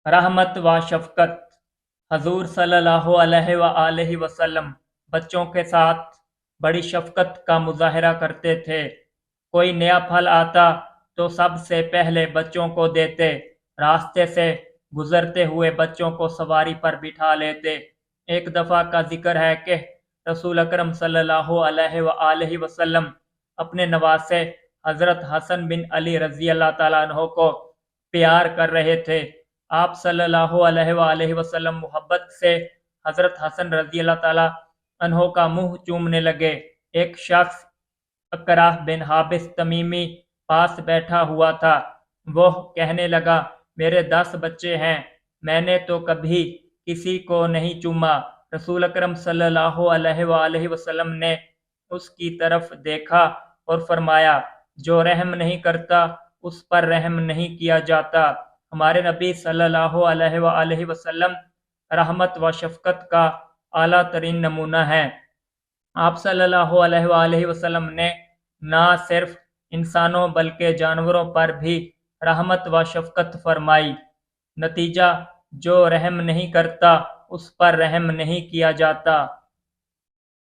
रहमत व शफकत। हजूर सल्लल्लाहु अलैहि वआलैहि वसल्लम बच्चों के साथ बड़ी शफकत का मुजाहरा करते थे। कोई नया फल आता तो सबसे पहले बच्चों को देते। रास्ते से गुजरते हुए बच्चों को सवारी पर बिठा लेते। एक दफ़ा का जिक्र है कि रसूल अकरम सल्लल्लाहु अलैहि वआलैहि वसल्लम अपने नवासे हजरत हसन बिन अली रजी अल्लाह ताला अन्हो को प्यार कर रहे थे। आप सल्लल्लाहु अलैहि वसल्लम मोहब्बत से हजरत हसन रजी अल्लाह ताला अन्हो का मुंह चूमने लगे। एक शख्स अकराह बिन हाबिस तमीमी पास बैठा हुआ था। वो कहने लगा, मेरे 10 बच्चे हैं, मैंने तो कभी किसी को नहीं चूमा। रसूल अकरम सल्लल्लाहु अलैहि वसल्लम ने उसकी तरफ देखा और फरमाया, जो रहम नहीं करता उस पर रहम नहीं किया जाता। हमारे नबी सल्लल्लाहु अलैहि वसल्लम रहमत व शफकत का आला तरीन नमूना है। आप सल्लल्लाहु अलैहि वसल्लम ने ना सिर्फ इंसानों बल्कि जानवरों पर भी रहमत व शफकत फरमाई। नतीजा, जो रहम नहीं करता उस पर रहम नहीं किया जाता।